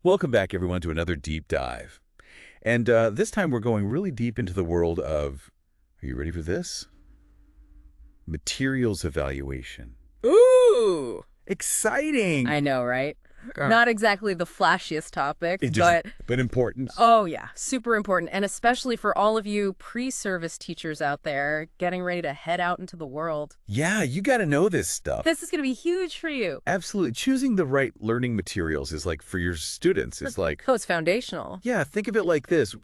Welcome back, everyone, to another deep dive. And this time we're going really deep into the world of, are you ready for this? Materials evaluation. Ooh! Exciting! I know, right? Not exactly the flashiest topic, but important. oh yeah, super important. And especially for all of you pre-service teachers out there getting ready to head out into the world. Yeah, you got to know this stuff. This is going to be huge for you. Absolutely. Choosing the right learning materials is like, for your students, it's like, Oh, it's foundational. yeah, think of it like this.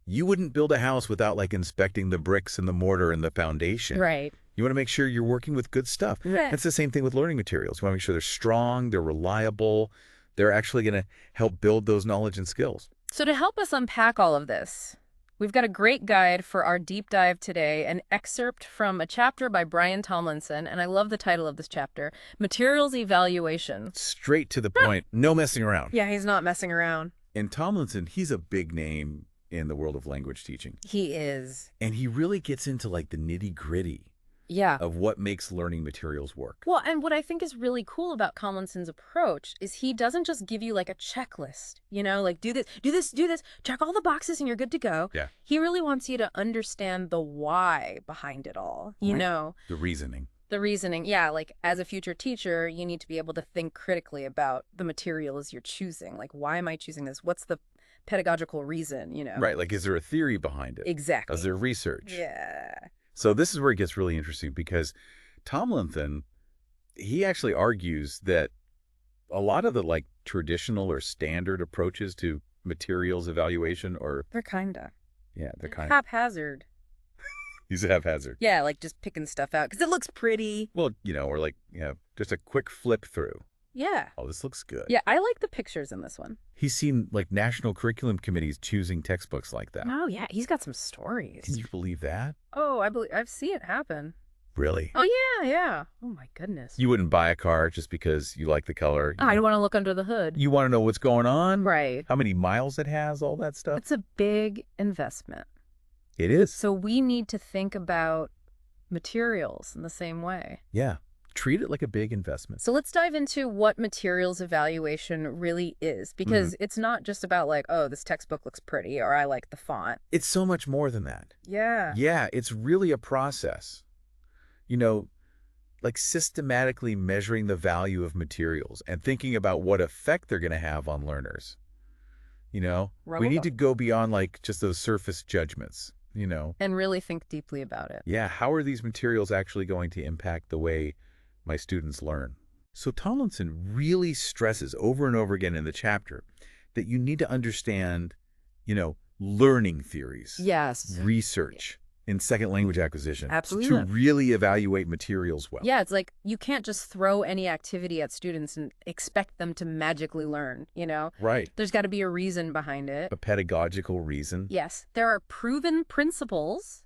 You wouldn't build a house without like inspecting the bricks and the mortar and the foundation. Right. You want to make sure you're working with good stuff. Right. That's the same thing with learning materials. You want to make sure they're strong, they're reliable, they're actually going to help build those knowledge and skills. So to help us unpack all of this, we've got a great guide for our deep dive today, an excerpt from a chapter by Brian Tomlinson, and I love the title of this chapter, Materials Evaluation. Straight to the point, no messing around. Yeah, he's not messing around. And Tomlinson, he's a big name in the world of language teaching. He is. And he really gets into like the nitty-gritty Yeah. of what makes learning materials work. Well, and what I think is really cool about Tomlinson's approach is he doesn't just give you like a checklist, like do this, do this, do this, check all the boxes and you're good to go. Yeah. He really wants you to understand the why behind it all, you know? The reasoning. The reasoning, yeah, like as a future teacher, you need to be able to think critically about the materials you're choosing. Like, why am I choosing this? What's the pedagogical reason, Right, like is there a theory behind it? Exactly. Is there research? Yeah. So this is where it gets really interesting because Tomlinson, he actually argues that a lot of the like traditional or standard approaches to materials evaluation or They're kinda. yeah, they're kind of haphazard. he's haphazard. Yeah, like just picking stuff out because it looks pretty. Well, or like, just a quick flip through. Yeah. Oh, this looks good. Yeah, I like the pictures in this one. He's seen like national curriculum committees choosing textbooks like that. Oh, yeah, he's got some stories. Can you believe that? Oh, I've seen it happen. Really? Oh, yeah. Oh, my goodness. You wouldn't buy a car just because you like the color. I don't want to look under the hood. You want to know what's going on? Right. How many miles it has, all that stuff. It's a big investment. It is. So we need to think about materials in the same way. Yeah. Treat it like a big investment. So let's dive into what materials evaluation really is, because it's not just about like, oh, this textbook looks pretty or I like the font. It's so much more than that. Yeah. Yeah, it's really a process. Like systematically measuring the value of materials and thinking about what effect they're going to have on learners. We need to go beyond like just those surface judgments, And really think deeply about it. Yeah, how are these materials actually going to impact the way my students learn? So Tomlinson really stresses over and over again in the chapter that you need to understand, learning theories. Yes. Research in second language acquisition. Absolutely. To really evaluate materials well. Yeah, it's like you can't just throw any activity at students and expect them to magically learn, Right. There's got to be a reason behind it. A pedagogical reason. Yes. There are proven principles,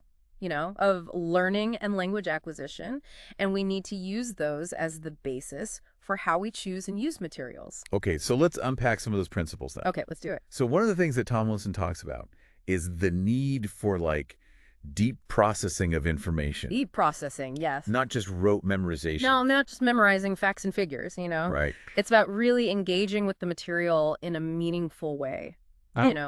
of learning and language acquisition, and we need to use those as the basis for how we choose and use materials. Okay, so let's unpack some of those principles then. Okay, let's do it. So one of the things that Tomlinson talks about is the need for like deep processing of information. Deep processing, yes. Not just rote memorization. No, not just memorizing facts and figures, Right. It's about really engaging with the material in a meaningful way.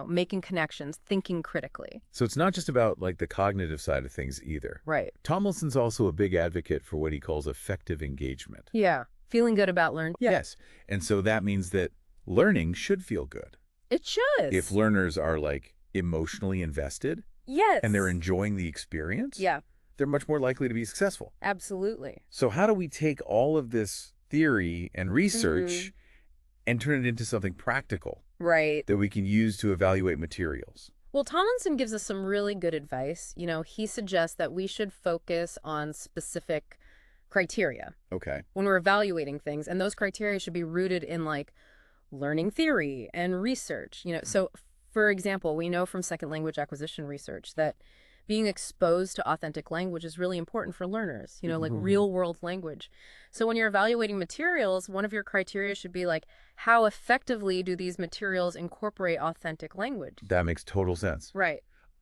Making connections, thinking critically. So it's not just about like the cognitive side of things either. Right. Tomlinson's also a big advocate for what he calls effective engagement. Yeah. Feeling good about learning. Yes. And so that means that learning should feel good. It should. If learners are like emotionally invested. Yes. And they're enjoying the experience. Yeah. They're much more likely to be successful. Absolutely. So how do we take all of this theory and research and turn it into something practical? Right. That we can use to evaluate materials? Well, Tomlinson gives us some really good advice. He suggests that we should focus on specific criteria. Okay. When we're evaluating things, and those criteria should be rooted in like learning theory and research. So for example, we know from second language acquisition research that being exposed to authentic language is really important for learners, like real world language. So when you're evaluating materials, one of your criteria should be like, how effectively do these materials incorporate authentic language? That makes total sense. Right.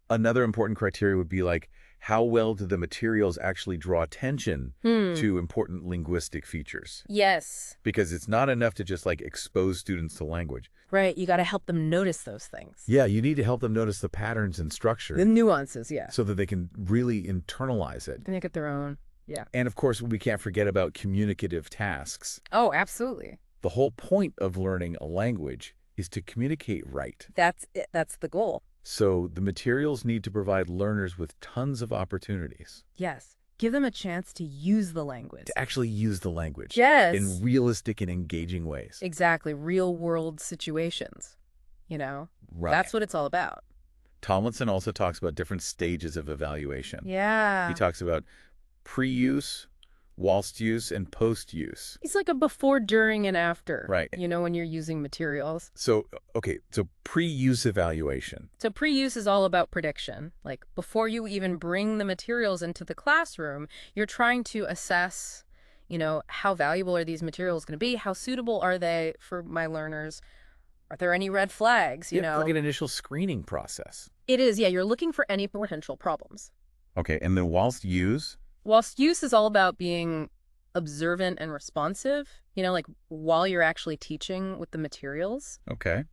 Another important criteria would be like, how well do the materials actually draw attention to important linguistic features? Yes. Because it's not enough to just like expose students to language. Right. You got to help them notice those things. Yeah, you need to help them notice the patterns and structure. The nuances, yeah. So that they can really internalize it. Make it their own. Yeah. And of course, we can't forget about communicative tasks. Oh, absolutely. The whole point of learning a language is to communicate right. That's it. That's the goal. So the materials need to provide learners with tons of opportunities. Yes. Give them a chance to use the language. To actually use the language. Yes. In realistic and engaging ways. Exactly. Real world situations. You know? Right. That's what it's all about. Tomlinson also talks about different stages of evaluation. Yeah. He talks about pre-use, whilst use, and post-use. It's like a before, during, and after. Right. You know, when you're using materials. So, okay, so pre-use evaluation. So pre-use is all about prediction. Like before you even bring the materials into the classroom, you're trying to assess, you know, how valuable are these materials going to be? How suitable are they for my learners? Are there any red flags, you know? Like an initial screening process. It is, yeah. You're looking for any potential problems. Okay, and then whilst use? Whilst use is all about being observant and responsive, you know, like while you're actually teaching with the materials. Okay.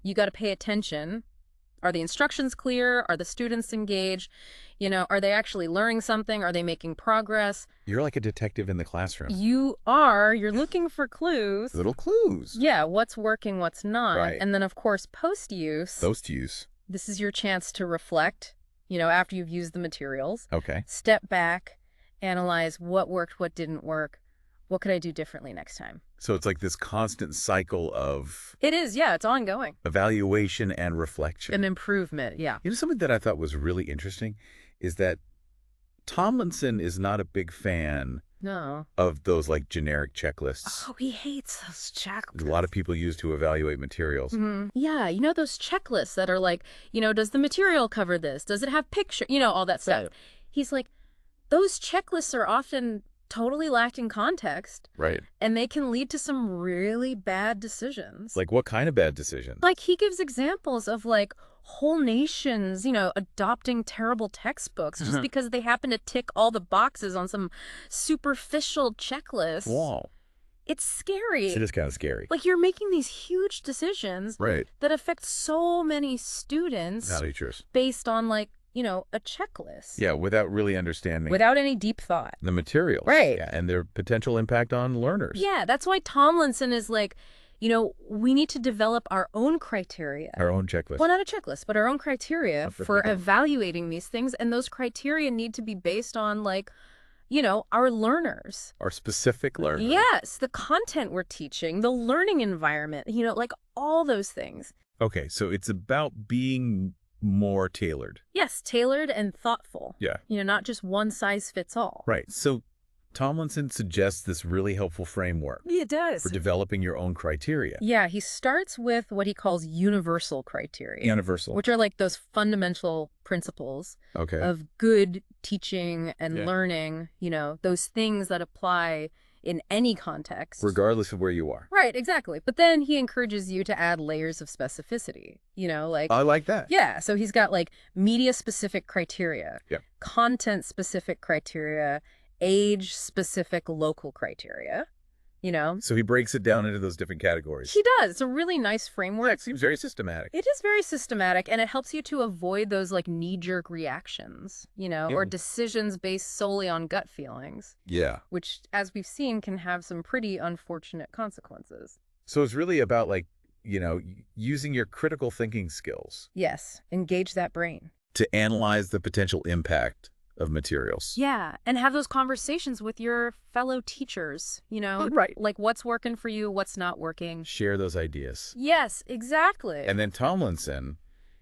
You got to pay attention. Are the instructions clear? Are the students engaged? You know, are they actually learning something? Are they making progress? You're like a detective in the classroom. You are. You're looking for clues. Little clues. Yeah, what's working, what's not. Right. And then, of course, post-use. Post-use. This is your chance to reflect, you know, after you've used the materials. Okay. Step back, analyze what worked, what didn't work. What could I do differently next time? So it's like this constant cycle of... It is, yeah, it's ongoing. Evaluation and reflection. An improvement, yeah. You know, something that I thought was really interesting is that Tomlinson is not a big fan of those like generic checklists. Oh, he hates those checklists. A lot of people use to evaluate materials. Mm-hmm. Yeah, you know those checklists that are like, you know, does the material cover this? Does it have picture? You know, all that stuff. Right. He's like, those checklists are often totally lacking context. Right. And they can lead to some really bad decisions. Like what kind of bad decisions? Like he gives examples of like whole nations, you know, adopting terrible textbooks just because they happen to tick all the boxes on some superficial checklist. Wow. It's scary. It is kind of scary. Like you're making these huge decisions that affect so many students based on like, you know, a checklist. Yeah, without really understanding. Without any deep thought. The materials. Right. Yeah, and their potential impact on learners. Yeah, that's why Tomlinson is like, you know, we need to develop our own criteria. Our own checklist. Well, not a checklist, but our own criteria for evaluating these things. And those criteria need to be based on like, you know, our learners. Our specific learners. Yes, the content we're teaching, the learning environment, you know, like all those things. Okay, so it's about being more tailored. Yes, tailored and thoughtful. Yeah. You know, not just one size fits all. Right. So Tomlinson suggests this really helpful framework. Yeah, it does. For developing your own criteria. Yeah, he starts with what he calls universal criteria. Universal. Which are like those fundamental principles of good teaching and learning, you know, those things that apply in any context. Regardless of where you are. Right, exactly. But then he encourages you to add layers of specificity, you know, like... I like that. Yeah, so he's got like media-specific criteria, content-specific criteria, age-specific local criteria, you know? So he breaks it down into those different categories. He does. It's a really nice framework. Yeah, it seems very systematic. It is very systematic, and it helps you to avoid those like knee-jerk reactions, you know, or decisions based solely on gut feelings. Yeah. Which, as we've seen, can have some pretty unfortunate consequences. So it's really about like, you know, using your critical thinking skills. Yes. Engage that brain. To analyze the potential impact of materials. Yeah, and have those conversations with your fellow teachers, you know? Right. Like what's working for you, what's not working. Share those ideas. Yes, exactly. And then Tomlinson,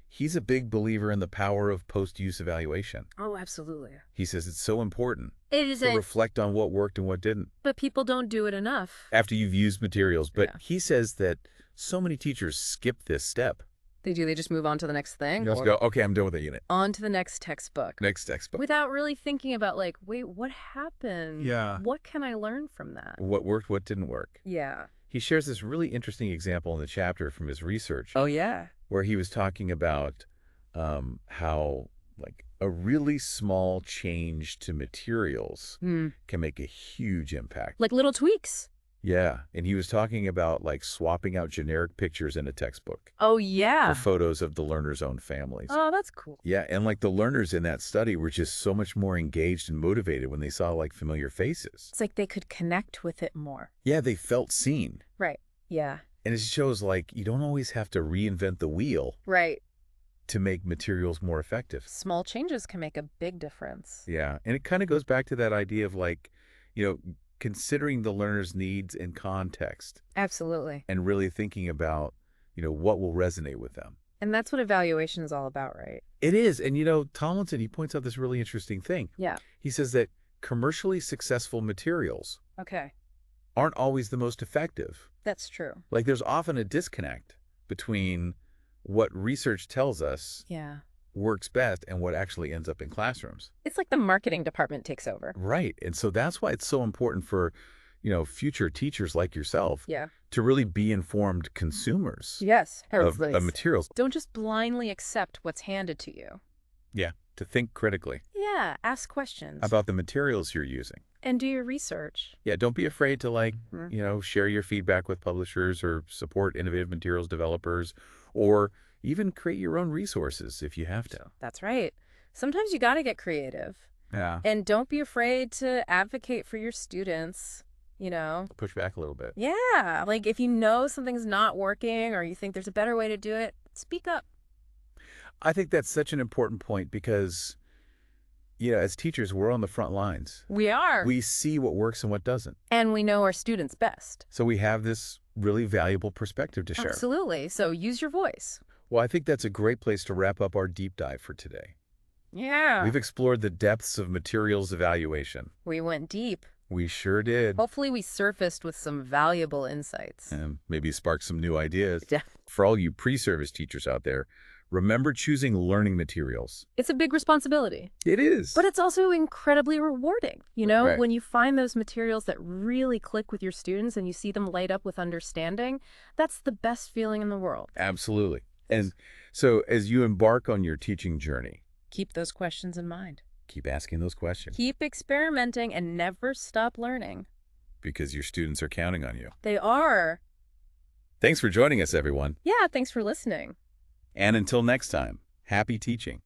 he's a big believer in the power of post-use evaluation. Oh, absolutely. He says it's so important to reflect on what worked and what didn't. But people don't do it enough. After you've used materials. But he says that so many teachers skip this step. They do. They just move on to the next thing. Just go, okay, I'm done with that unit. On to the next textbook. Next textbook. Without really thinking about like, wait, what happened? Yeah. What can I learn from that? What worked, what didn't work. Yeah. He shares this really interesting example in the chapter from his research. Oh, yeah. Where he was talking about how like a really small change to materials Hmm. can make a huge impact. Like little tweaks. Yeah, and he was talking about like swapping out generic pictures in a textbook Oh, for yeah. photos of the learners' own families. Oh, that's cool. Yeah, and like the learners in that study were just so much more engaged and motivated when they saw like familiar faces. It's like they could connect with it more. Yeah, they felt seen. Right. Yeah. And it shows like you don't always have to reinvent the wheel Right. to make materials more effective. Small changes can make a big difference. Yeah, and it kind of goes back to that idea of like, considering the learner's needs and context Absolutely. and really thinking about, what will resonate with them. And that's what evaluation is all about, right? It is. And, Tomlinson, he points out this really interesting thing. Yeah. He says that commercially successful materials Okay. aren't always the most effective. That's true. Like there's often a disconnect between what research tells us Yeah. works best and what actually ends up in classrooms. It's like the marketing department takes over. Right. And so that's why it's so important for, future teachers like yourself Yeah. to really be informed consumers Yes. of materials. Don't just blindly accept what's handed to you. Yeah. To think critically Yeah. Ask questions. about the materials you're using. And do your research. Yeah. Don't be afraid to share your feedback with publishers or support innovative materials developers or even create your own resources if you have to. That's right. Sometimes you got to get creative. Yeah. And don't be afraid to advocate for your students, Push back a little bit. Yeah. Like if you know something's not working or you think there's a better way to do it, speak up. I think that's such an important point because, as teachers, we're on the front lines. We are. We see what works and what doesn't. And we know our students best. So we have this really valuable perspective to share. Absolutely. So use your voice. Well, I think that's a great place to wrap up our deep dive for today. Yeah. We've explored the depths of materials evaluation. We went deep. We sure did. Hopefully we surfaced with some valuable insights. And maybe sparked some new ideas. Yeah. For all you pre-service teachers out there, remember choosing learning materials. It's a big responsibility. It is. But it's also incredibly rewarding. Right. When you find those materials that really click with your students and you see them light up with understanding, that's the best feeling in the world. Absolutely. And so as you embark on your teaching journey, Keep those questions in mind. keep asking those questions Keep experimenting and never stop learning. because your students are counting on you. They are. Thanks for joining us, everyone. Yeah, thanks for listening. And until next time, happy teaching.